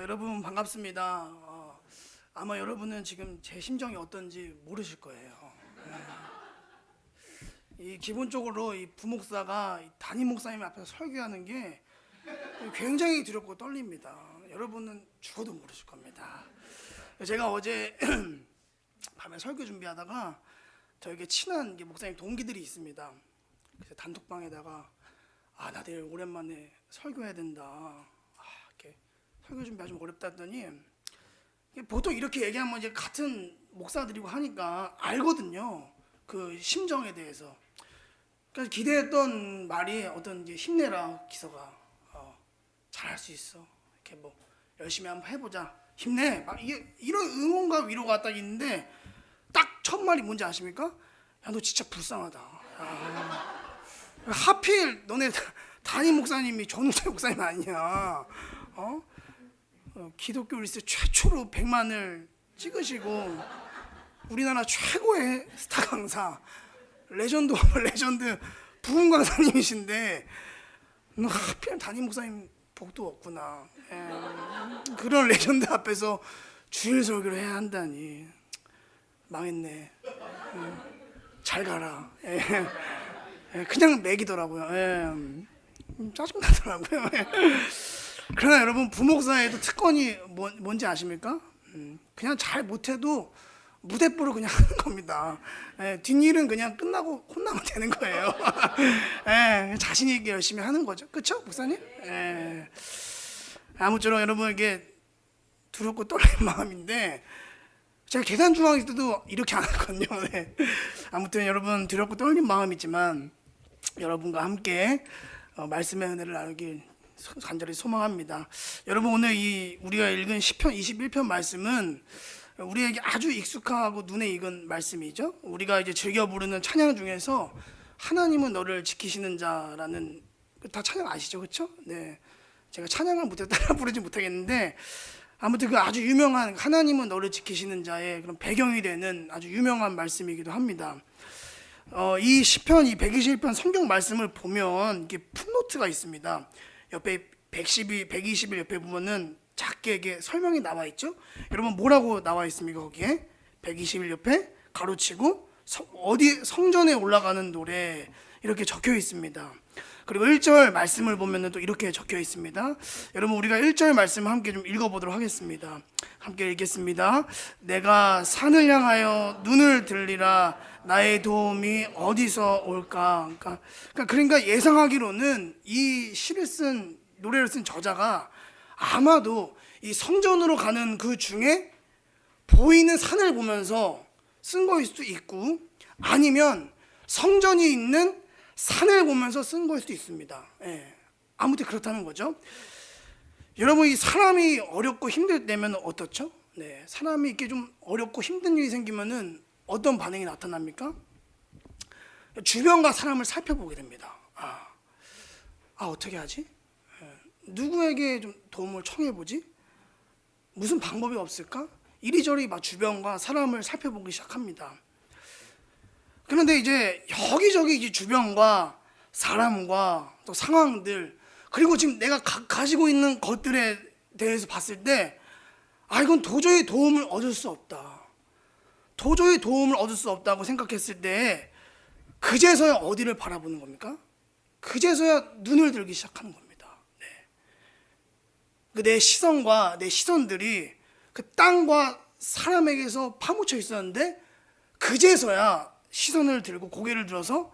여러분 반갑습니다. 아마 여러분은 지금 제 심정이 어떤지 모르실 거예요. 이 기본적으로 이 부목사가 이 담임 목사님 앞에서 설교하는 게 굉장히 두렵고 떨립니다. 여러분은 죽어도 모르실 겁니다. 제가 어제 밤에 설교 준비하다가 저에게 친한 목사님 동기들이 있습니다. 그래서 단톡방에다가 나 내일 오랜만에 설교해야 된다. 이렇게 설교 준비가 좀 어렵다 했더니 보통 이렇게 얘기하면 이제 같은 목사들이고 하니까 알거든요. 그 심정에 대해서. 그래서 기대했던 말이 어떤 이제 힘내라 기서가 잘할 수 있어. 이렇게 열심히 한번 해보자. 힘내. 막 이런 응원과 위로가 딱 있는데 딱 첫 말이 뭔지 아십니까? 야, 너 진짜 불쌍하다. 하필 너네 담임 목사님이 전우태 목사님 아니야. 기독교 리스트 최초로 100만을 찍으시고 우리나라 최고의 스타 강사 레전드 오브 레전드 부흥 강사님이신데 너 하필 담임 목사님 복도 없구나. 그런 레전드 앞에서 주일 설교를 해야 한다니 망했네. 잘 가라. 그냥 맥이더라고요. 짜증나더라고요. 그러나 여러분 부목사에도 특권이 뭔지 아십니까? 그냥 잘 못해도 무대뽀로 그냥 하는 겁니다. 뒷일은 그냥 끝나고 혼나면 되는 거예요. 자신 있게 열심히 하는 거죠. 그렇죠, 목사님? 아무쪼록 여러분에게 두렵고 떨리는 마음인데 제가 계산 중앙일 때도 이렇게 안 하거든요. 아무튼 여러분 두렵고 떨리는 마음이지만 여러분과 함께 말씀의 은혜를 나누길 간절히 소망합니다. 여러분 오늘 우리가 읽은 시편 21편 말씀은 우리에게 아주 익숙하고 눈에 익은 말씀이죠. 우리가 이제 즐겨 부르는 찬양 중에서 하나님은 너를 지키시는 자라는 다 찬양 아시죠, 그렇죠? 네, 제가 찬양을 따라 부르지 못하겠는데 아무튼 그 아주 유명한 하나님은 너를 지키시는 자의 그런 배경이 되는 아주 유명한 말씀이기도 합니다. 이 시편 이 121편 성경 말씀을 보면 이게 풋노트가 있습니다. 옆에 120일 옆에 보면은 작게 이게 설명이 나와 있죠. 여러분 뭐라고 나와 있습니까? 거기에 120일 옆에 가로치고 어디 성전에 올라가는 노래 이렇게 적혀 있습니다. 그리고 1절 말씀을 보면은 또 이렇게 적혀 있습니다. 여러분 우리가 1절 말씀 함께 좀 읽어보도록 하겠습니다. 함께 읽겠습니다. 내가 산을 향하여 눈을 들리라 나의 도움이 어디서 올까? 그러니까 예상하기로는 이 시를 쓴 노래를 쓴 저자가 아마도 이 성전으로 가는 그 중에 보이는 산을 보면서 쓴 거일 수도 있고 아니면 성전이 있는 산을 보면서 쓴 거일 수도 있습니다. 아무튼 그렇다는 거죠. 여러분 이 사람이 어렵고 힘들 때면 어떻죠? 사람이 이렇게 좀 어렵고 힘든 일이 생기면은 어떤 반응이 나타납니까? 주변과 사람을 살펴보게 됩니다. 어떻게 하지? 누구에게 좀 도움을 청해보지? 무슨 방법이 없을까? 이리저리 막 주변과 사람을 살펴보기 시작합니다. 그런데 이제 여기저기 이제 주변과 사람과 또 상황들 그리고 지금 내가 가지고 있는 것들에 대해서 봤을 때 이건 도저히 도움을 얻을 수 없다. 도저히 도움을 얻을 수 없다고 생각했을 때 그제서야 어디를 바라보는 겁니까? 그제서야 눈을 들기 시작하는 겁니다. 내 시선과 내 시선들이 그 땅과 사람에게서 파묻혀 있었는데 그제서야 시선을 들고 고개를 들어서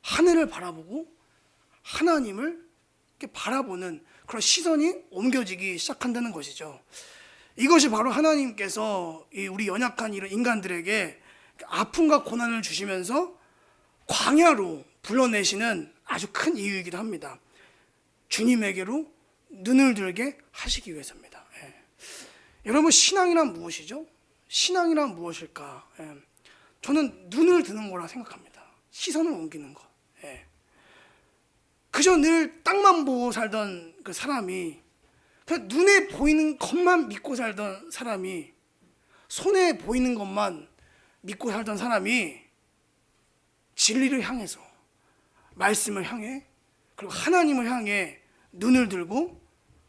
하늘을 바라보고 하나님을 이렇게 바라보는 그런 시선이 옮겨지기 시작한다는 것이죠. 이것이 바로 하나님께서 우리 연약한 이런 인간들에게 아픔과 고난을 주시면서 광야로 불러내시는 아주 큰 이유이기도 합니다. 주님에게로 눈을 들게 하시기 위해서입니다. 여러분 신앙이란 무엇이죠? 신앙이란 무엇일까? 저는 눈을 드는 거라 생각합니다. 시선을 옮기는 것. 그저 늘 땅만 보고 살던 그 사람이 그냥 눈에 보이는 것만 믿고 살던 사람이 손에 보이는 것만 믿고 살던 사람이 진리를 향해서 말씀을 향해 그리고 하나님을 향해 눈을 들고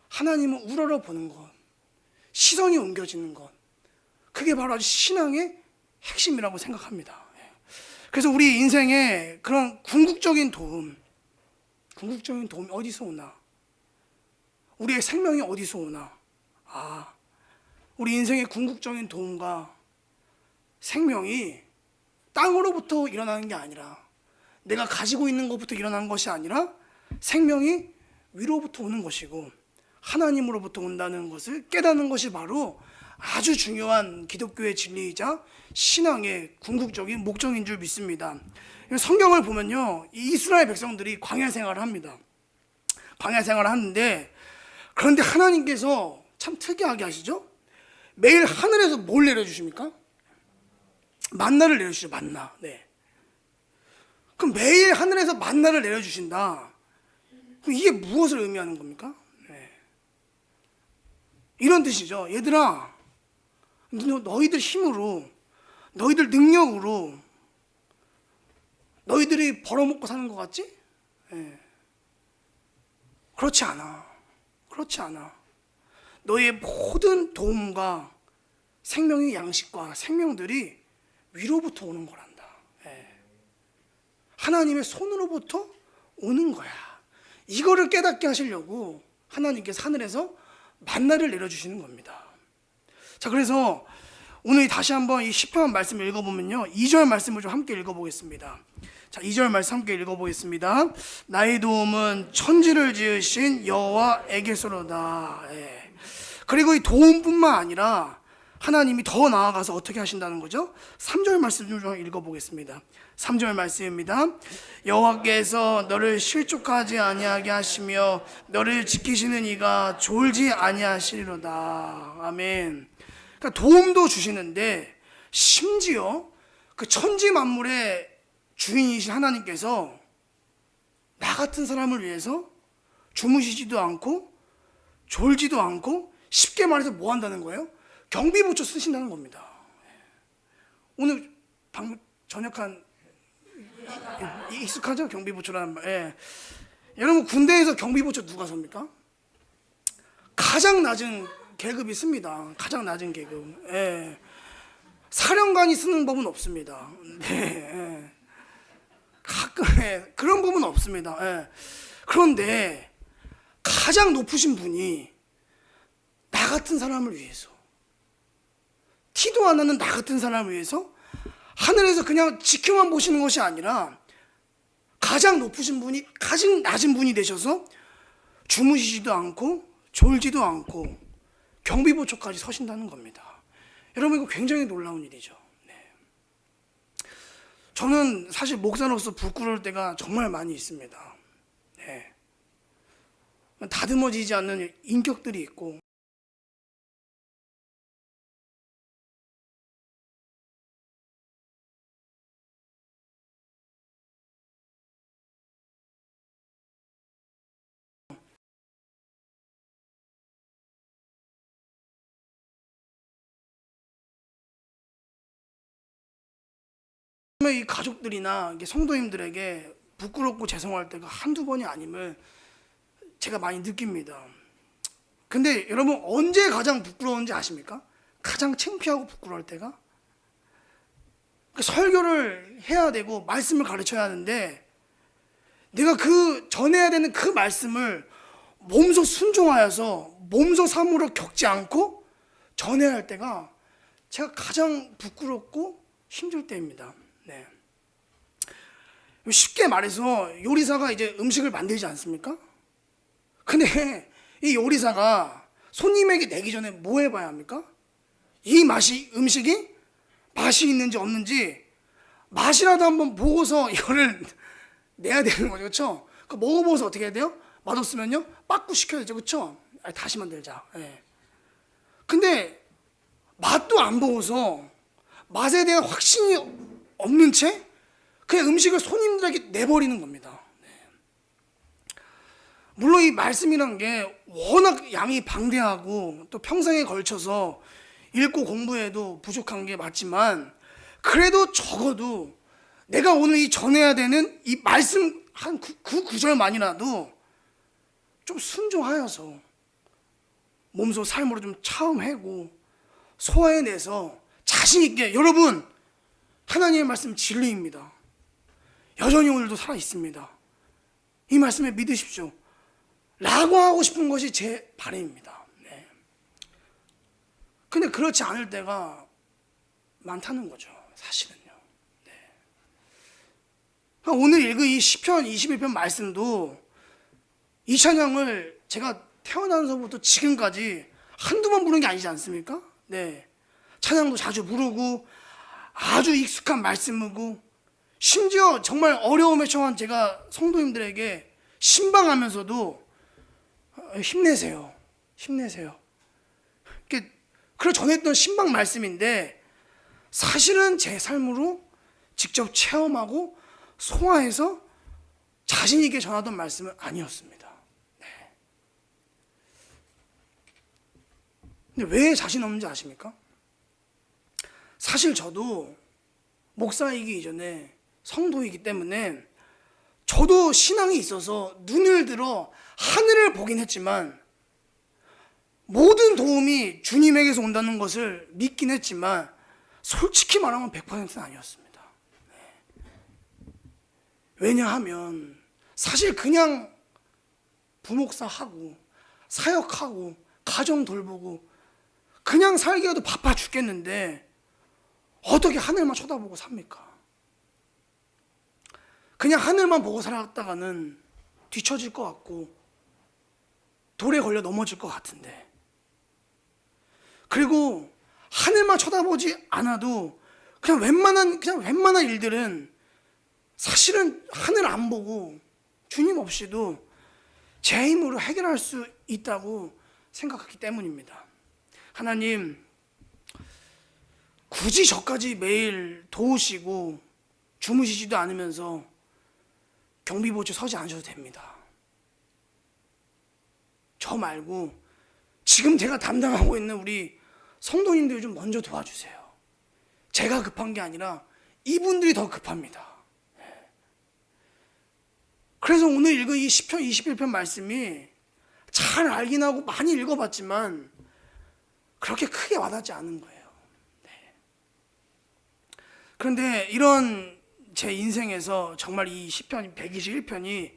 하나님을 우러러 보는 것 시선이 옮겨지는 것, 그게 바로 아주 신앙의 핵심이라고 생각합니다. 그래서 우리 인생에 그런 궁극적인 도움이 어디서 오나? 우리의 생명이 어디서 오나? 우리 인생의 궁극적인 도움과 생명이 땅으로부터 일어나는 게 아니라, 내가 가지고 있는 것부터 일어나는 것이 아니라 생명이 위로부터 오는 것이고 하나님으로부터 온다는 것을 깨닫는 것이 바로 아주 중요한 기독교의 진리이자 신앙의 궁극적인 목적인 줄 믿습니다. 성경을 보면요, 이 이스라엘 백성들이 광야 생활을 합니다. 광야 생활을 하는데, 그런데 하나님께서 참 특이하게 하시죠. 매일 하늘에서 뭘 내려주십니까? 만나를 내려주시죠. 만나. 네. 그럼 매일 하늘에서 만나를 내려주신다. 그럼 이게 무엇을 의미하는 겁니까? 네. 이런 뜻이죠. 얘들아, 너희들 힘으로, 너희들 능력으로 너희들이 벌어먹고 사는 것 같지? 네. 그렇지 않아. 그렇지 않아. 너희의 모든 도움과 생명의 양식과 생명들이 위로부터 오는 거란다. 하나님의 손으로부터 오는 거야. 이거를 깨닫게 하시려고 하나님께서 하늘에서 만나를 내려주시는 겁니다. 자, 그래서 오늘 다시 한번 이 시편 말씀을 읽어보면요, 2절 말씀을 좀 함께 읽어보겠습니다. 자, 2절 말씀 함께 읽어보겠습니다. 나의 도움은 천지를 지으신 여호와에게서로다. 그리고 이 도움뿐만 아니라 하나님이 더 나아가서 어떻게 하신다는 거죠? 3절 말씀 좀 읽어보겠습니다. 3절 말씀입니다. 여호와께서 너를 실족하지 아니하게 하시며 너를 지키시는 이가 졸지 아니하시리로다. 아멘. 그러니까 도움도 주시는데 심지어 그 천지 만물의 주인이신 하나님께서 나 같은 사람을 위해서 주무시지도 않고 졸지도 않고, 쉽게 말해서 뭐 한다는 거예요? 경비부처 쓰신다는 겁니다. 오늘 전역한 익숙하죠? 경비부처라는 말. 예. 여러분, 군대에서 경비부처 누가 섭니까? 가장 낮은 계급이 씁니다. 가장 낮은 계급. 예. 사령관이 쓰는 법은 없습니다. 네. 가끔 그런 법은 없습니다. 예. 그런데 가장 높으신 분이 나 같은 사람을 위해서, 티도 안 나는 나 같은 사람을 위해서 하늘에서 그냥 지켜만 보시는 것이 아니라 가장 높으신 분이 가장 낮은 분이 되셔서 주무시지도 않고 졸지도 않고 경비보초까지 서신다는 겁니다. 여러분, 이거 굉장히 놀라운 일이죠. 네. 저는 사실 목사로서 부끄러울 때가 정말 많이 있습니다. 네. 다듬어지지 않는 인격들이 있고, 이 가족들이나 성도님들에게 부끄럽고 죄송할 때가 한두 번이 아님을 제가 많이 느낍니다. 근데 여러분, 언제 가장 부끄러운지 아십니까? 가장 창피하고 부끄러울 때가, 설교를 해야 되고 말씀을 가르쳐야 하는데 내가 그 전해야 되는 그 말씀을 몸소 순종하여서 몸소 삶으로 겪지 않고 전해야 할 때가 제가 가장 부끄럽고 힘들 때입니다. 네. 쉽게 말해서 요리사가 이제 음식을 만들지 않습니까? 근데 이 요리사가 손님에게 내기 전에 뭐 해봐야 합니까? 이 음식이 맛이 있는지 없는지 맛이라도 한번 보고서 이거를 내야 되는 거죠. 그렇죠? 먹어보고서 어떻게 해야 돼요? 맛없으면요, 빠꾸 시켜야죠. 그렇죠? 다시 만들자. 네. 근데 맛도 안 보고서 맛에 대한 확신이 없는 채 그냥 음식을 손님들에게 내버리는 겁니다. 네. 물론 이 말씀이란 게 워낙 양이 방대하고 또 평생에 걸쳐서 읽고 공부해도 부족한 게 맞지만, 그래도 적어도 내가 오늘 이 전해야 되는 이 말씀 한 그 구절만이라도 좀 순종하여서 몸소 삶으로 좀 체험하고 소화해내서 자신 있게, 여러분 하나님의 말씀 진리입니다. 여전히 오늘도 살아 있습니다. 이 말씀에 믿으십시오. 라고 하고 싶은 것이 제 바람입니다. 네. 근데 그렇지 않을 때가 많다는 거죠, 사실은요. 네. 오늘 읽은 이 시편 21편 말씀도 이 찬양을 제가 태어나서부터 지금까지 한두 번 부른 게 아니지 않습니까? 네. 찬양도 자주 부르고 아주 익숙한 말씀이고, 심지어 정말 어려움에 처한 제가 성도님들에게 신방하면서도 힘내세요, 힘내세요, 그걸 전했던 신방 말씀인데, 사실은 제 삶으로 직접 체험하고 소화해서 자신 있게 전하던 말씀은 아니었습니다. 네. 근데 왜 자신 없는지 아십니까? 사실 저도 목사이기 이전에 성도이기 때문에 저도 신앙이 있어서 눈을 들어 하늘을 보긴 했지만, 모든 도움이 주님에게서 온다는 것을 믿긴 했지만 솔직히 말하면 100%는 아니었습니다. 왜냐하면 사실 그냥 부목사하고 사역하고 가정 돌보고 그냥 살기에도 바빠 죽겠는데 어떻게 하늘만 쳐다보고 삽니까? 그냥 하늘만 보고 살았다가는 뒤처질 것 같고 돌에 걸려 넘어질 것 같은데, 그리고 하늘만 쳐다보지 않아도 그냥 웬만한 일들은 사실은 하늘 안 보고 주님 없이도 제 힘으로 해결할 수 있다고 생각했기 때문입니다. 하나님, 굳이 저까지 매일 도우시고 주무시지도 않으면서 경비보초에 서지 않으셔도 됩니다. 저 말고 지금 제가 담당하고 있는 우리 성도님들 좀 먼저 도와주세요. 제가 급한 게 아니라 이분들이 더 급합니다. 그래서 오늘 읽은 이 시편 21편 말씀이 잘 알긴 하고 많이 읽어봤지만 그렇게 크게 와닿지 않은 거예요. 그런데 이런 제 인생에서 정말 이 시편 121편이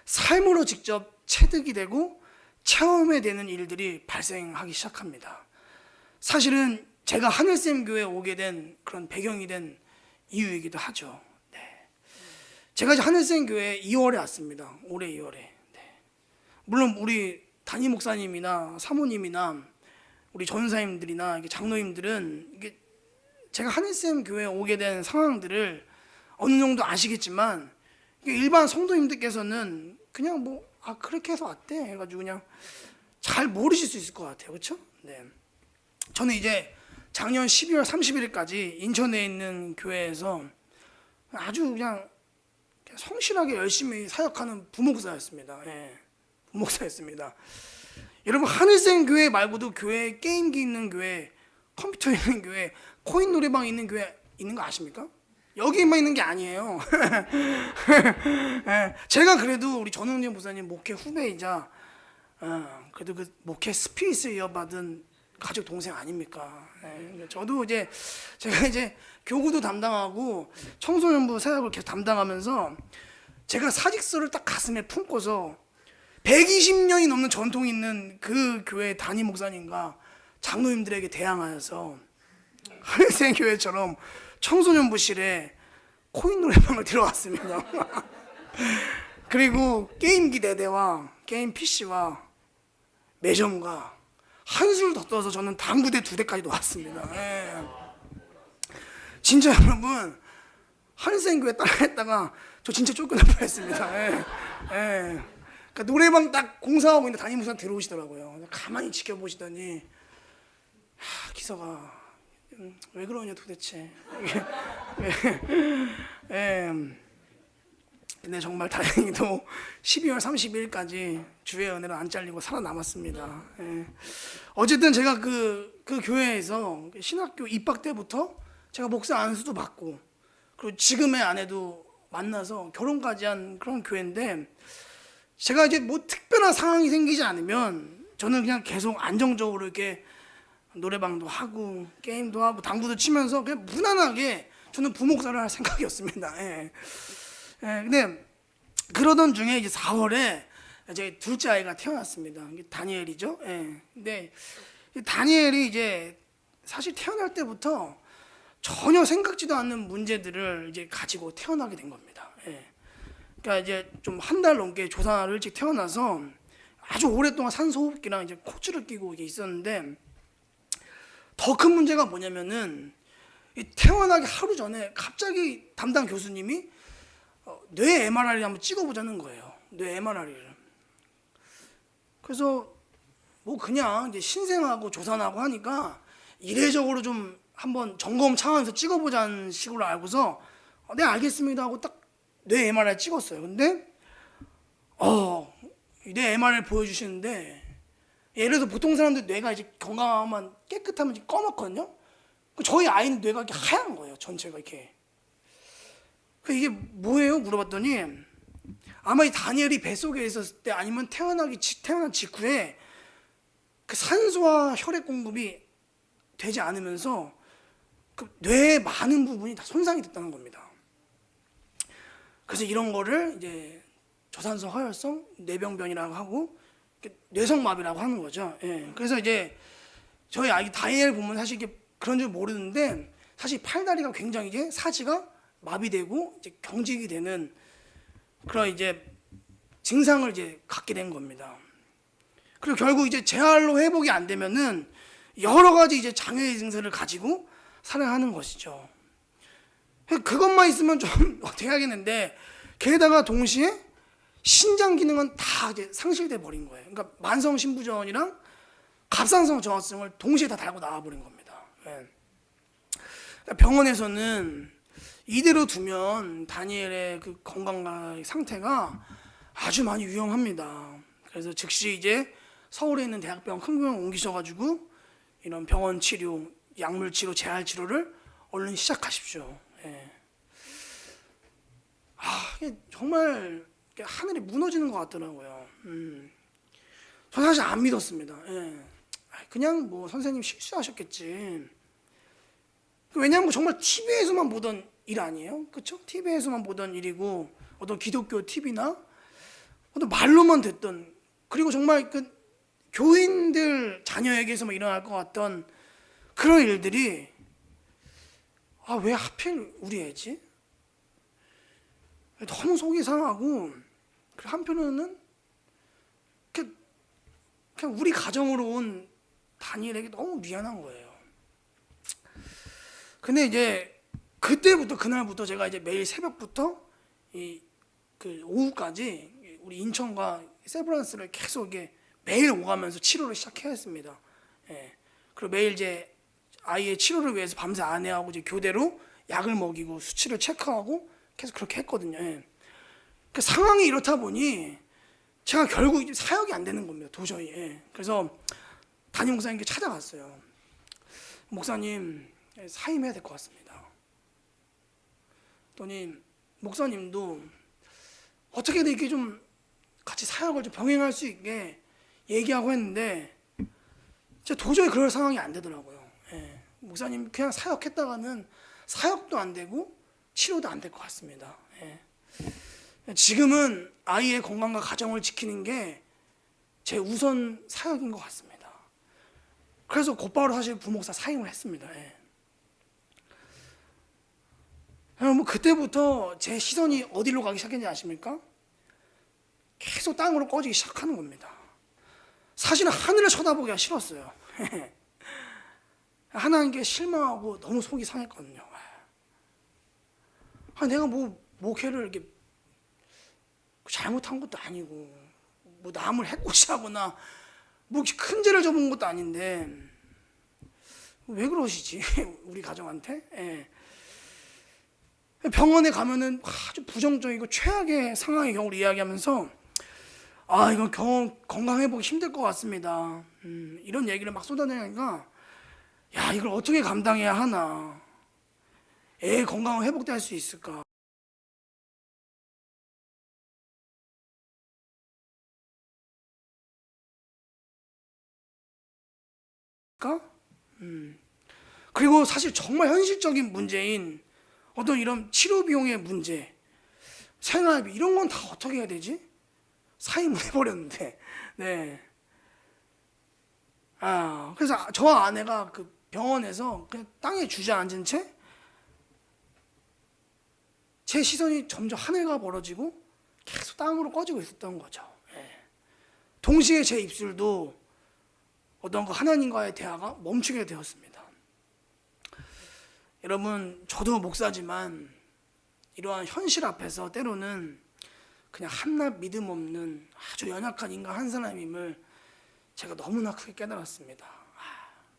삶으로 직접 체득이 되고 체험이 되는 일들이 발생하기 시작합니다. 사실은 제가 하늘샘 교회에 오게 된 그런 배경이 된 이유이기도 하죠. 네. 제가 이제 하늘샘 교회에 2월에 왔습니다. 올해 2월에. 네. 물론 우리 담임 목사님이나 사모님이나 우리 전사님들이나 장로님들은 이게 제가 하늘샘 교회에 오게 된 상황들을 어느 정도 아시겠지만, 일반 성도님들께서는 그냥 그렇게 해서 왔대 해가지고 그냥 잘 모르실 수 있을 것 같아요. 그렇죠? 네. 저는 이제 작년 12월 31일까지 인천에 있는 교회에서 아주 그냥 성실하게 열심히 사역하는 부목사였습니다. 네. 부목사였습니다. 여러분, 하늘샘 교회 말고도 교회에 게임기 있는 교회, 컴퓨터 있는 교회, 코인 노래방 있는 교회 있는 거 아십니까? 여기만 있는 게 아니에요. 제가 그래도 우리 전웅진 목사님 목회 후배이자 그래도 그 목회 스피릿을 이어받은 가족 동생 아닙니까? 저도 제가 교구도 담당하고 청소년부 사역을 계속 담당하면서 제가 사직서를 딱 가슴에 품고서 120년이 넘는 전통이 있는 그 교회 담임 목사님과 장로님들에게 대항하여서 하늘샘 교회처럼 청소년부실에 코인 노래방을 들어왔습니다. 그리고 게임기 4대와 게임 PC와 매점과 한술 더 떠서 저는 당구대 2대까지 놓았습니다. 예. 진짜 여러분, 하늘샘 교회 따라했다가 저 진짜 쫓겨날 뻔했습니다. 예. 예. 그러니까 노래방 딱 공사하고 있는데 담임 목사님 들어오시더라고요. 가만히 지켜보시더니 기서가 왜 그러냐 도대체. 근데 정말 다행히도 12월 30일까지 주의 은혜로 안 잘리고 살아남았습니다. 어쨌든 제가 그 교회에서 신학교 입학 때부터 제가 목사 안수도 받고, 그리고 지금의 아내도 만나서 결혼까지 한 그런 교회인데, 제가 이제 특별한 상황이 생기지 않으면 저는 그냥 계속 안정적으로 이렇게 노래방도 하고 게임도 하고 당구도 치면서 그냥 무난하게 저는 부목사를 할 생각이었습니다. 예. 예, 근데 그러던 중에 이제 4월에 제 둘째 아이가 태어났습니다. 이게 다니엘이죠. 예. 근데 다니엘이 이제 사실 태어날 때부터 전혀 생각지도 않는 문제들을 이제 가지고 태어나게 된 겁니다. 예. 그러니까 이제 좀 한 달 넘게 조산을 일찍 태어나서 아주 오랫동안 산소호흡기랑 이제 코치를 끼고 이게 있었는데 더 큰 문제가 뭐냐면은 태어나기 하루 전에 갑자기 담당 교수님이 뇌 MRI를 한번 찍어보자는 거예요. 뇌 MRI를. 그래서 뭐 그냥 이제 신생하고 조산하고 하니까 이례적으로 좀 한번 점검 차원에서 찍어보자는 식으로 알고서 네 알겠습니다 하고 딱 뇌 MRI 찍었어요. 근데 뇌 MRI 보여주시는데 예를 들어서 보통 사람들 뇌가 이제 건강하면 깨끗하면 이제 검었거든요. 저희 아이는 뇌가 이렇게 하얀 거예요. 전체가 이렇게. 이게 뭐예요? 물어봤더니 아마 이 다니엘이 뱃속에 있었을 때 아니면 태어난 직후에 그 산소와 혈액 공급이 되지 않으면서 그 뇌의 많은 부분이 다 손상이 됐다는 겁니다. 그래서 이런 거를 이제 저산소 허혈성 뇌병변이라고 하고 뇌성마비라고 하는 거죠. 예. 그래서 이제 저희 아기 다니엘 보면 사실 이게 그런 줄 모르는데 사실 팔다리가 굉장히 이제 사지가 마비되고 이제 경직이 되는 그런 이제 증상을 이제 갖게 된 겁니다. 그리고 결국 이제 재활로 회복이 안 되면은 여러 가지 이제 장애 증세를 가지고 살아가는 것이죠. 그것만 있으면 좀 어떻게 하겠는데 게다가 동시에 신장 기능은 다 이제 상실돼 버린 거예요. 그러니까 만성 신부전이랑 갑상선 저하증을 동시에 다 달고 나와 버린 겁니다. 예. 병원에서는 이대로 두면 다니엘의 그 건강 상태가 아주 많이 위험합니다. 그래서 즉시 이제 서울에 있는 대학병원 큰 병원 옮기셔가지고 이런 병원 치료, 약물 치료, 재활 치료를 얼른 시작하십시오. 예. 이게 정말 하늘이 무너지는 것 같더라고요. 저는 사실 안 믿었습니다. 예. 그냥 뭐 선생님 실수하셨겠지. 왜냐하면 정말 TV에서만 보던 일 아니에요? 그렇죠? TV에서만 보던 일이고 어떤 기독교 TV나 어떤 말로만 듣던 그리고 정말 그 교인들 자녀에게서만 일어날 것 같던 그런 일들이 왜 하필 우리 애지? 너무 속이 상하고 한편으로는 그냥 우리 가정으로 온 다니엘에게 너무 미안한 거예요. 근데 이제 그날부터 제가 이제 매일 새벽부터 그 오후까지 우리 인천과 세브란스를 계속 이게 매일 오가면서 치료를 시작해야 했습니다. 예. 그리고 매일 이제 아이의 치료를 위해서 밤새 아내하고 이제 교대로 약을 먹이고 수치를 체크하고 계속 그렇게 했거든요. 예. 그 상황이 이렇다 보니 제가 결국 이제 사역이 안 되는 겁니다. 도저히. 예. 그래서 담임 목사님께 찾아갔어요. 목사님 사임해야 될 것 같습니다. 그랬더니 목사님도 어떻게든 이렇게 좀 같이 사역을 좀 병행할 수 있게 얘기하고 했는데 진짜 도저히 그럴 상황이 안 되더라고요. 예. 목사님 그냥 사역했다가는 사역도 안 되고 치료도 안 될 것 같습니다. 예. 지금은 아이의 건강과 가정을 지키는 게 제 우선 사역인 것 같습니다. 그래서 곧바로 사실 부목사 사임을 했습니다. 예. 뭐 그때부터 제 시선이 어디로 가기 시작했는지 아십니까? 계속 땅으로 꺼지기 시작하는 겁니다. 사실은 하늘을 쳐다보기가 싫었어요. 하나님께 실망하고 너무 속이 상했거든요. 내가 뭐 목회를 이렇게 잘못한 것도 아니고 뭐 남을 해코지하거나 뭐 큰 죄를 저본 것도 아닌데 왜 그러시지 우리 가정한테? 예. 병원에 가면은 아주 부정적이고 최악의 상황의 경우를 이야기하면서 이건 건강 회복이 힘들 것 같습니다. 이런 얘기를 막 쏟아내니까 이걸 어떻게 감당해야 하나? 애 건강을 회복될 수 있을까? 있을까? 그리고 사실 정말 현실적인 문제인 어떤 이런 치료 비용의 문제, 생활비 이런 건 다 어떻게 해야 되지? 사임을 해버렸는데, 네. 그래서 저와 아내가 그 병원에서 그냥 땅에 주저앉은 채 제 시선이 점점 하늘과 멀어지고 계속 땅으로 꺼지고 있었던 거죠. 예. 동시에 제 입술도 어떤 그 하나님과의 대화가 멈추게 되었습니다. 여러분, 저도 목사지만 이러한 현실 앞에서 때로는 그냥 한낱 믿음 없는 아주 연약한 인간 한 사람임을 제가 너무나 크게 깨달았습니다.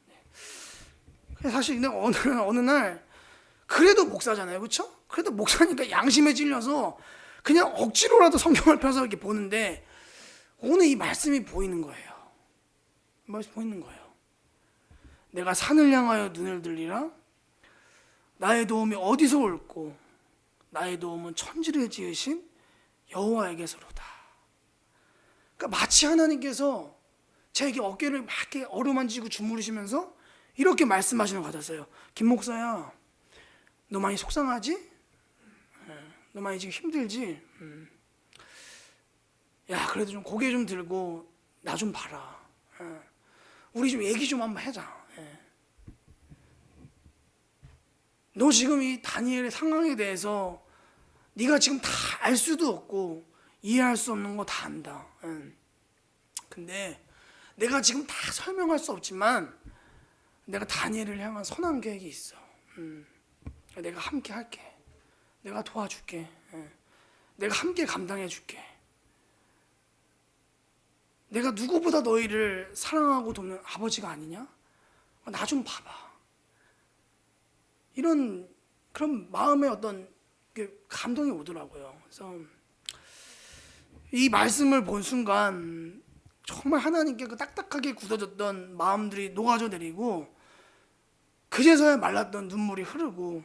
네. 사실 근데 어느 날 그래도 목사잖아요, 그렇죠? 그래도 목사니까 양심에 찔려서 그냥 억지로라도 성경을 펴서 이렇게 보는데 오늘 이 말씀이 보이는 거예요. 말씀 보이는 거예요. 내가 산을 향하여 눈을 들리라. 나의 도움이 어디서 올고 나의 도움은 천지를 지으신 여호와에게서로다. 그러니까 마치 하나님께서 제게 어깨를 막 이렇게 어루만지고 주무르시면서 이렇게 말씀하시는 것 같았어요. 김 목사야, 너 많이 속상하지? 너 많이 지금 힘들지? 야, 그래도 좀 고개 좀 들고 나 좀 봐라. 우리 좀 얘기 좀 한번 하자. 너 지금 이 다니엘의 상황에 대해서 네가 지금 다 알 수도 없고 이해할 수 없는 거 다 안다. 근데 내가 지금 다 설명할 수 없지만 내가 다니엘을 향한 선한 계획이 있어. 내가 함께 할게. 내가 도와줄게. 내가 함께 감당해 줄게. 내가 누구보다 너희를 사랑하고 돕는 아버지가 아니냐? 나 좀 봐봐. 이런 그런 마음의 어떤 감동이 오더라고요. 그래서 이 말씀을 본 순간 정말 하나님께 그 딱딱하게 굳어졌던 마음들이 녹아져 내리고 그제서야 말랐던 눈물이 흐르고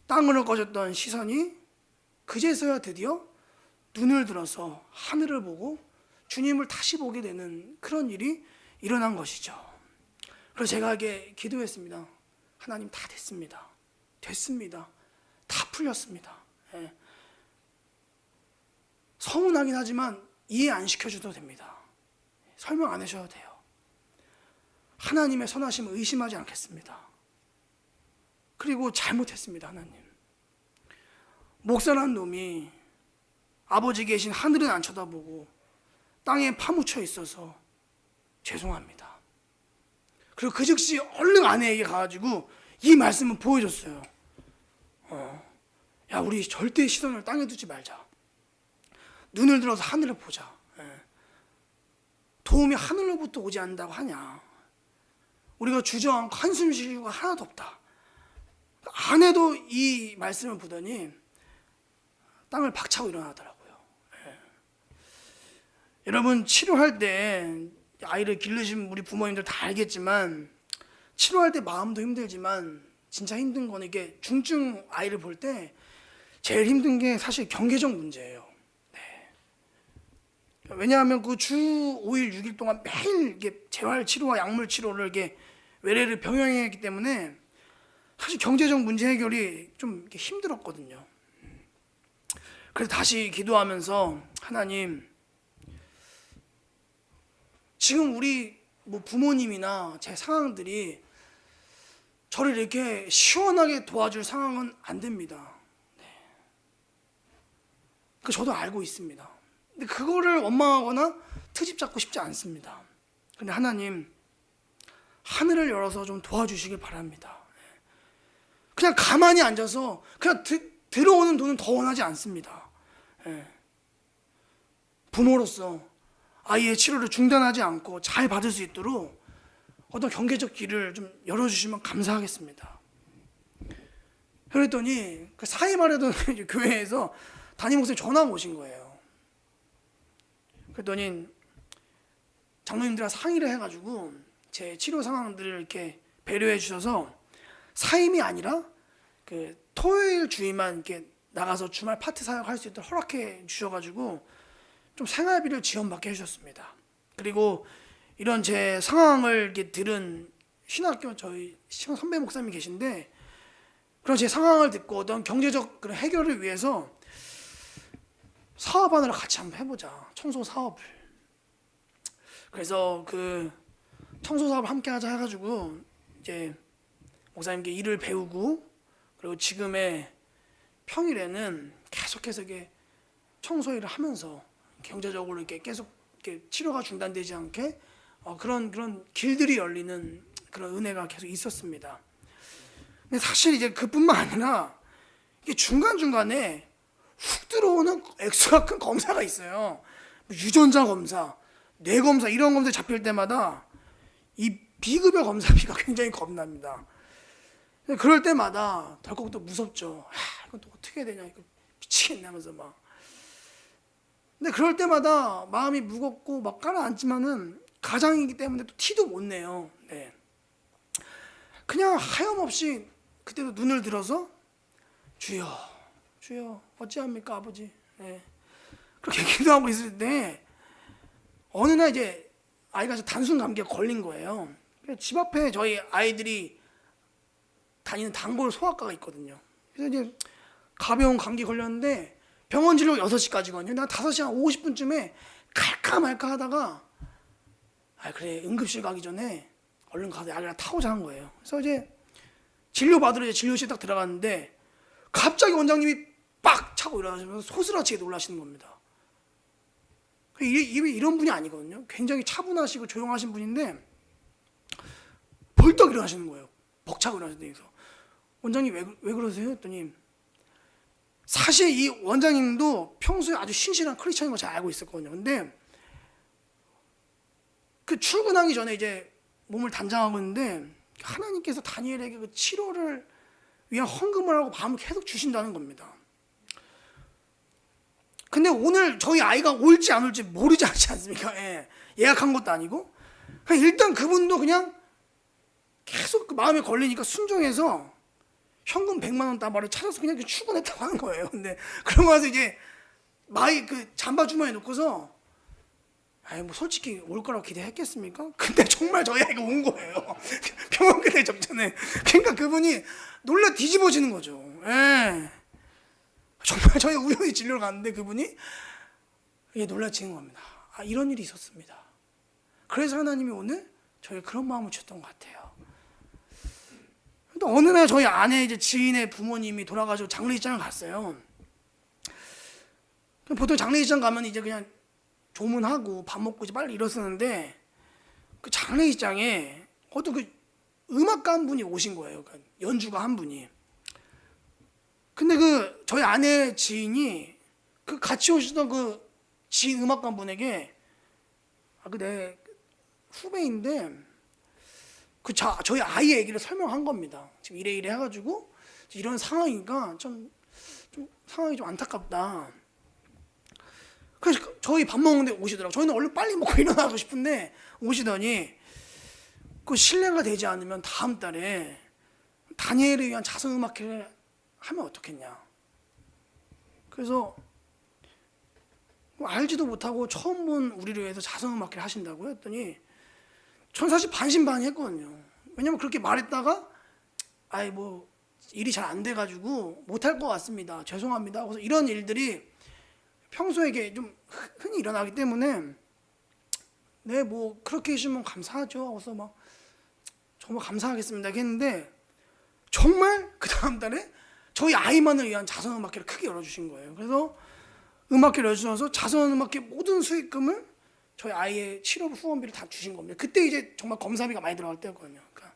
땅으로 꺼졌던 시선이 그제서야 드디어 눈을 들어서 하늘을 보고 주님을 다시 보게 되는 그런 일이 일어난 것이죠. 그래서 제가 이게 기도했습니다. 하나님, 다 됐습니다. 됐습니다. 다 풀렸습니다. 예. 서운하긴 하지만 이해 안 시켜줘도 됩니다. 설명 안 해줘도 돼요. 하나님의 선하심을 의심하지 않겠습니다. 그리고 잘못했습니다. 하나님, 목사란 놈이 아버지 계신 하늘은 안 쳐다보고 땅에 파묻혀 있어서 죄송합니다. 그리고 그 즉시 얼른 아내에게 가가지고 이 말씀을 보여줬어요. 야, 우리 절대 시선을 땅에 두지 말자. 눈을 들어서 하늘을 보자. 도움이 하늘로부터 오지 않는다고 하냐. 우리가 주저앉고 한숨 쉴 이유가 하나도 없다. 아내도 이 말씀을 보더니 땅을 박차고 일어나더라고요. 여러분, 치료할 때 아이를 기르신 우리 부모님들 다 알겠지만 치료할 때 마음도 힘들지만 진짜 힘든 거는 이게 중증 아이를 볼 때 제일 힘든 게 사실 경계적 문제예요. 왜냐하면 그 주 5일, 6일 동안 매일 이게 재활 치료와 약물 치료를 이게 외래를 병행했기 때문에 사실 경제적 문제 해결이 좀 힘들었거든요. 그래서 다시 기도하면서 하나님, 지금 우리 뭐 부모님이나 제 상황들이 저를 이렇게 시원하게 도와줄 상황은 안 됩니다. 그 저도 알고 있습니다. 근데 그거를 원망하거나 트집 잡고 싶지 않습니다. 근데 하나님, 하늘을 열어서 좀 도와주시길 바랍니다. 그냥 가만히 앉아서 그냥 들어오는 돈은 더 원하지 않습니다. 부모로서 아이의 치료를 중단하지 않고 잘 받을 수 있도록 어떤 경계적 길을 좀 열어주시면 감사하겠습니다. 그랬더니 그 사임하려던 교회에서 담임 목사님 전화가 오신 거예요. 그랬더니 장로님들과 상의를 해가지고 제 치료 상황들을 이렇게 배려해 주셔서 사임이 아니라 그 토요일 주일만 이렇게 나가서 주말 파트 사역할 수 있도록 허락해 주셔가지고 좀 생활비를 지원받게 해주셨습니다. 그리고 이런 제 상황을 이렇게 들은 신학교 저희 선배 목사님이 계신데 그런 제 상황을 듣고 어떤 경제적 그런 해결을 위해서 사업하느라 같이 한번 해보자. 청소 사업을. 그래서 그 청소 사업을 함께 하자 해가지고 이제 목사님께 일을 배우고 그리고 지금의 평일에는 계속해서 이게 청소 일을 하면서 경제적으로 이렇게 계속 이렇게 치료가 중단되지 않게 그런 길들이 열리는 그런 은혜가 계속 있었습니다. 근데 사실 이제 그뿐만 아니라 이게 중간중간에 훅 들어오는 액수가 큰 검사가 있어요. 유전자 검사, 뇌 검사 이런 검사 잡힐 때마다 이 비급여 검사비가 굉장히 겁납니다. 그럴 때마다 덜컥 또 무섭죠. 이건 또 어떻게 해야 되냐, 이거 미치겠네 하면서 막. 근데 그럴 때마다 마음이 무겁고 막 가라앉지만은 가장이기 때문에 또 티도 못 내요. 네. 그냥 하염없이 그때도 눈을 들어서 주여, 주여 어찌합니까 아버지. 네. 그렇게 기도하고 있을 때 어느 날 이제 아이가 단순 감기에 걸린 거예요. 집 앞에 저희 아이들이 다니는 단골 소아과가 있거든요. 그래서 이제 가벼운 감기 걸렸는데 병원 진료 6시까지거든요. 난 5시 한 50분쯤에 갈까 말까 하다가 그래 응급실 가기 전에 얼른 가서 약이랑 타고자 한 거예요. 그래서 이제 진료 받으러 이제 진료실 딱 들어갔는데 갑자기 원장님이 빡 차고 일어나시면서 소스라치게 놀라시는 겁니다. 이런 분이 아니거든요. 굉장히 차분하시고 조용하신 분인데 벌떡 일어나시는 거예요. 벅차고 일어나시는데 그래서 원장님 왜 그러세요? 했더니 사실 이 원장님도 평소에 아주 신실한 크리스천인 걸 잘 알고 있었거든요. 근데 그 출근하기 전에 이제 몸을 단장하고 있는데 하나님께서 다니엘에게 그 치료를 위한 헌금을 하고 밤을 계속 주신다는 겁니다. 근데 오늘 저희 아이가 올지 안 올지 모르지 않습니까? 예약한 것도 아니고. 일단 그분도 그냥 계속 그 마음에 걸리니까 순종해서 현금 100만 원 따발을 찾아서 그냥 출근했다고 하는 거예요. 근데 그러고 나서 이제 마이 그 잠바 주머니에 놓고서 뭐 솔직히 올 거라고 기대했겠습니까? 근데 정말 저희 아이가 온 거예요. 병원 끝에 접전에. 그러니까 그분이 놀라 뒤집어지는 거죠. 정말 저희 우연히 진료를 갔는데 그분이 놀라지는 겁니다. 이런 일이 있었습니다. 그래서 하나님이 오늘 저희 그런 마음을 주셨던 것 같아요. 또 어느 날 저희 아내 이제 지인의 부모님이 돌아가시고 장례식장을 갔어요. 보통 장례식장 가면 이제 그냥 조문하고 밥 먹고 이제 빨리 일어서는데 그 장례식장에 어떤 그 음악가 한 분이 오신 거예요. 그러니까 연주가 한 분이. 근데 그 저희 아내 지인이 그 같이 오시던 그 지인 음악가 한 분에게 그 내 후배인데 저희 아이 얘기를 설명한 겁니다. 지금 이래 해가지고 이런 상황이니까 좀 상황이 좀 안타깝다. 그래서 저희 밥 먹는데 오시더라고. 저희는 얼른 빨리 먹고 일어나고 싶은데 오시더니 그 신뢰가 되지 않으면 다음 달에 다니엘을 위한 자선음악회를 하면 어떻겠냐. 그래서 알지도 못하고 처음 본 우리를 위해서 자선음악회를 하신다고 했더니 전 사실 반신반의했거든요. 왜냐면 그렇게 말했다가 뭐 일이 잘 안 돼가지고 못할 것 같습니다. 죄송합니다. 그래서 이런 일들이 평소에 이게 좀 흔히 일어나기 때문에 네 뭐 그렇게 해주시면 감사하죠. 그래서 막 정말 감사하겠습니다 했는데 정말 그 다음 달에 저희 아이만을 위한 자선음악회를 크게 열어주신 거예요. 그래서 음악회를 열어주셔서 자선음악회 모든 수익금을 저희 아이의 치료 후원비를 다 주신 겁니다. 그때 이제 정말 검사비가 많이 들어갈 때였거든요. 그러니까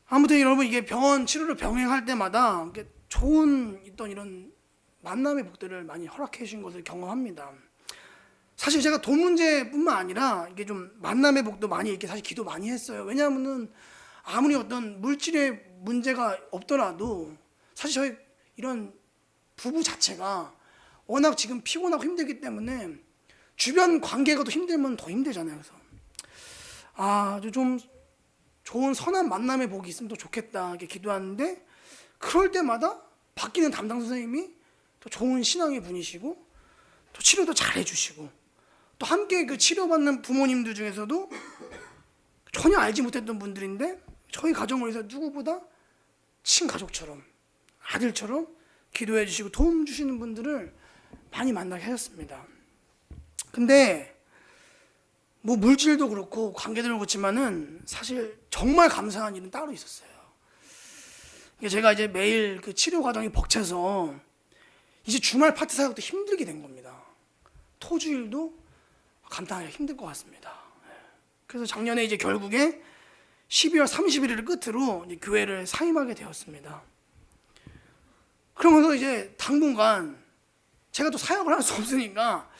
아무튼 여러분 이게 병원 치료를 병행할 때마다 좋은 이런 만남의 복들을 많이 허락해 주신 것을 경험합니다. 사실 제가 돈 문제뿐만 아니라 이게 좀 만남의 복도 많이 이렇게 사실 기도 많이 했어요. 왜냐하면은 아무리 어떤 물질의 문제가 없더라도 사실 저희 이런 부부 자체가 워낙 지금 피곤하고 힘들기 때문에 주변 관계가 더 힘들면 더 힘들잖아요. 그래서 좀 좋은 선한 만남의 복이 있으면 더 좋겠다 이렇게 기도하는데 그럴 때마다 바뀌는 담당 선생님이 또 좋은 신앙의 분이시고 또 치료도 잘 해주시고 또 함께 그 치료받는 부모님들 중에서도 전혀 알지 못했던 분들인데 저희 가정을 위해서 누구보다 친가족처럼, 아들처럼 기도해 주시고 도움 주시는 분들을 많이 만나게 하셨습니다. 근데 뭐 물질도 그렇고 관계도 그렇지만은 사실 정말 감사한 일은 따로 있었어요. 제가 이제 매일 그 치료 과정이 벅차서 이제 주말 파트 사역도 힘들게 된 겁니다. 토주일도 감당하기가 힘들 것 같습니다. 그래서 작년에 이제 결국에 12월 31일을 끝으로 이제 교회를 사임하게 되었습니다. 그러면서 이제 당분간 제가 또 사역을 할 수 없으니까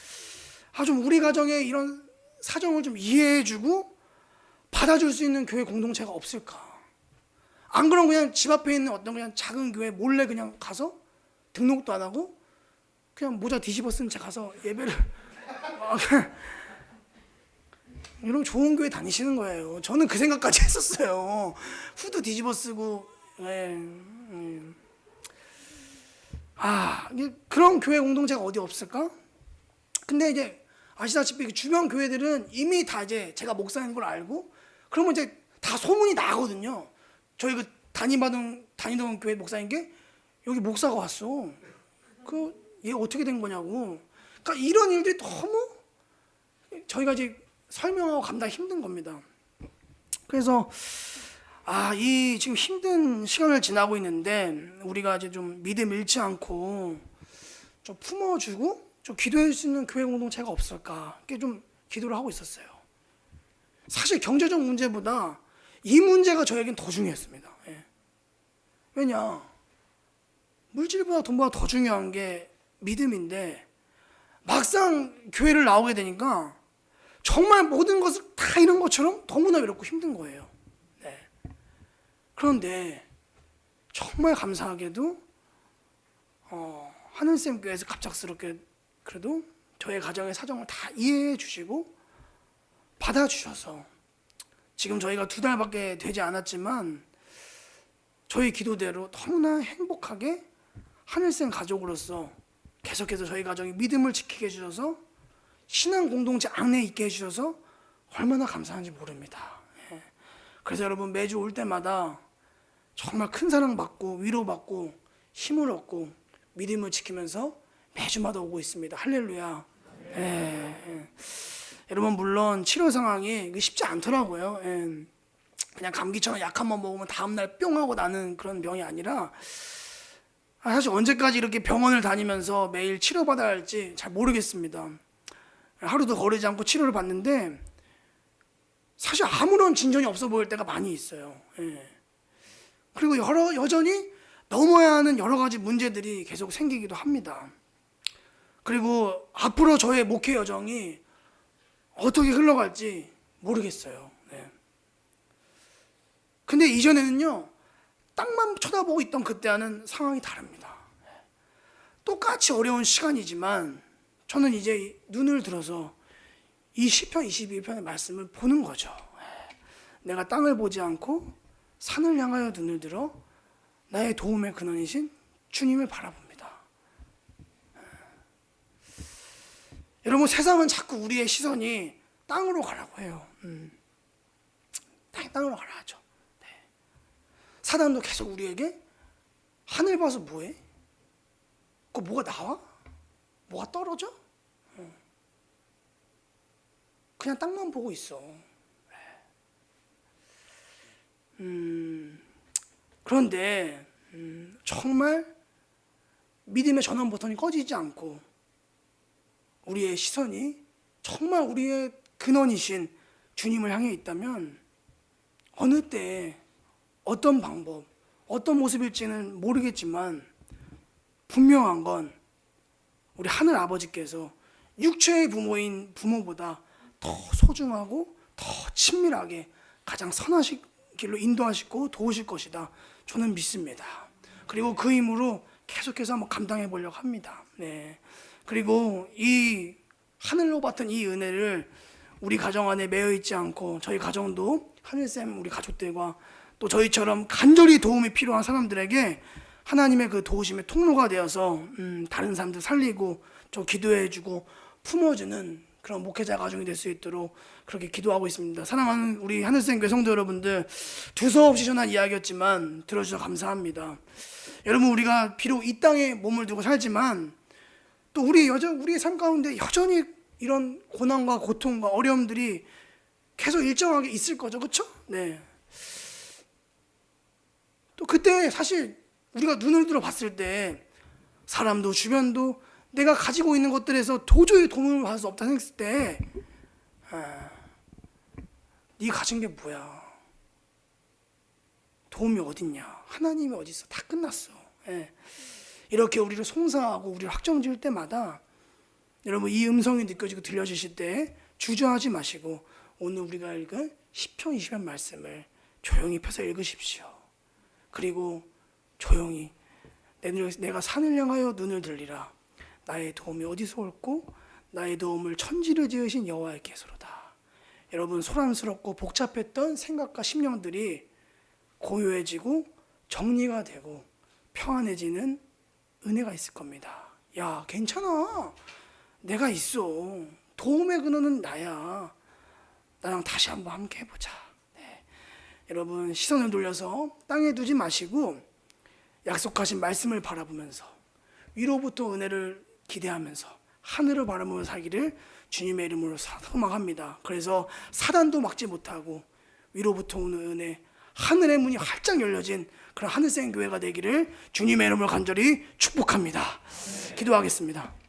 좀 우리 가정의 이런 사정을 좀 이해해주고 받아줄 수 있는 교회 공동체가 없을까? 안 그러면 그냥 집 앞에 있는 어떤 그냥 작은 교회 몰래 그냥 가서 등록도 안 하고 그냥 모자 뒤집어 쓴 채 가서 예배를 이러면 좋은 교회 다니시는 거예요. 저는 그 생각까지 했었어요. 후드 뒤집어 쓰고 그런 교회 공동체가 어디 없을까? 근데 이제 아시다시피 주변 교회들은 이미 다 이제 제가 목사인 걸 알고 그러면 이제 다 소문이 나거든요. 저희 그 다니던 교회 목사님께 여기 목사가 왔어. 얘 어떻게 된 거냐고. 그러니까 이런 일들이 너무 저희가 이제 설명하고 감당하기 힘든 겁니다. 그래서 이 지금 힘든 시간을 지나고 있는데 우리가 이제 좀 믿음 잃지 않고 좀 품어주고 좀 기도할 수 있는 교회 공동체가 없을까? 이렇게 좀 기도를 하고 있었어요. 사실 경제적 문제보다 이 문제가 저에겐 더 중요했습니다. 왜냐? 물질보다 돈보다 더 중요한 게 믿음인데 막상 교회를 나오게 되니까 정말 모든 것을 다 잃은 것처럼 너무나 외롭고 힘든 거예요. 그런데 정말 감사하게도 하늘쌤 교회에서 갑작스럽게 그래도 저의 가정의 사정을 다 이해해 주시고 받아주셔서 지금 저희가 2달밖에 되지 않았지만 저희 기도대로 너무나 행복하게 하늘쌤 가족으로서 계속해서 저희 가정이 믿음을 지키게 해주셔서 신앙 공동체 안에 있게 해주셔서 얼마나 감사한지 모릅니다. 그래서 여러분 매주 올 때마다 정말 큰 사랑받고 위로받고 힘을 얻고 믿음을 지키면서 매주마다 오고 있습니다. 할렐루야. 여러분 물론 치료 상황이 쉽지 않더라고요. 그냥 감기처럼 약 한 번 먹으면 다음날 뿅 하고 나는 그런 병이 아니라 사실 언제까지 이렇게 병원을 다니면서 매일 치료받아야 할지 잘 모르겠습니다. 하루도 거르지 않고 치료를 받는데 사실 아무런 진전이 없어 보일 때가 많이 있어요. 그리고 여전히 넘어야 하는 여러 가지 문제들이 계속 생기기도 합니다. 그리고 앞으로 저의 목회 여정이 어떻게 흘러갈지 모르겠어요. 근데 이전에는요, 땅만 쳐다보고 있던 그때와는 상황이 다릅니다. 똑같이 어려운 시간이지만 저는 이제 눈을 들어서 이 시편 22편의 말씀을 보는 거죠. 내가 땅을 보지 않고 산을 향하여 눈을 들어 나의 도움의 근원이신 주님을 바라봅니다. 여러분 세상은 자꾸 우리의 시선이 땅으로 가라고 해요. 땅으로 가라 하죠. 사단도 계속 우리에게 하늘 봐서 뭐해? 뭐가 나와? 뭐가 떨어져? 그냥 땅만 보고 있어. 그런데 정말 믿음의 전원 버튼이 꺼지지 않고 우리의 시선이 정말 우리의 근원이신 주님을 향해 있다면 어느 때에 어떤 방법, 어떤 모습일지는 모르겠지만 분명한 건 우리 하늘 아버지께서 육체의 부모인 부모보다 더 소중하고 더 친밀하게 가장 선하신 길로 인도하시고 도우실 것이다. 저는 믿습니다. 그리고 그 힘으로 계속해서 한번 감당해 보려고 합니다. 그리고 이 하늘로 받은 이 은혜를 우리 가정 안에 매여 있지 않고 저희 가정도 하늘쌤 우리 가족들과 또 저희처럼 간절히 도움이 필요한 사람들에게 하나님의 그 도우심의 통로가 되어서 다른 사람들 살리고 저 기도해주고 품어주는 그런 목회자 가정이 될 수 있도록 그렇게 기도하고 있습니다. 사랑하는 우리 하늘샘 교회 성도 여러분들, 두서없이 전한 이야기였지만 들어주셔서 감사합니다. 여러분, 우리가 비록 이 땅에 몸을 두고 살지만 또 우리의 삶 가운데 여전히 이런 고난과 고통과 어려움들이 계속 일정하게 있을 거죠, 그렇죠? 네. 또 그때 사실 우리가 눈을 들어 봤을 때 사람도 주변도 내가 가지고 있는 것들에서 도저히 도움을 받을 수 없다 생각했을 때, 네 가진 게 뭐야? 도움이 어딨냐? 하나님이 어디 있어? 다 끝났어. 예. 이렇게 우리를 송사하고 우리를 확정지을 때마다 여러분, 이 음성이 느껴지고 들려지실 때 주저하지 마시고 오늘 우리가 읽은 시편 20편 말씀을 조용히 펴서 읽으십시오. 그리고 조용히 내가 산을 향하여 눈을 들리라. 나의 도움이 어디서 올고 나의 도움을 천지를 지으신 여호와께서로다. 여러분, 소란스럽고 복잡했던 생각과 심령들이 고요해지고 정리가 되고 평안해지는 은혜가 있을 겁니다. 야, 괜찮아. 내가 있어. 도움의 근원은 나야. 나랑 다시 한번 함께 해보자. 네. 여러분, 시선을 돌려서 땅에 두지 마시고 약속하신 말씀을 바라보면서 위로부터 은혜를 기대하면서 하늘을 바라보며 살기를 주님의 이름으로 소망합니다. 그래서 사단도 막지 못하고 위로부터 오는 은혜, 하늘의 문이 활짝 열려진 그런 하늘샘 교회가 되기를 주님의 이름으로 간절히 축복합니다. 기도하겠습니다.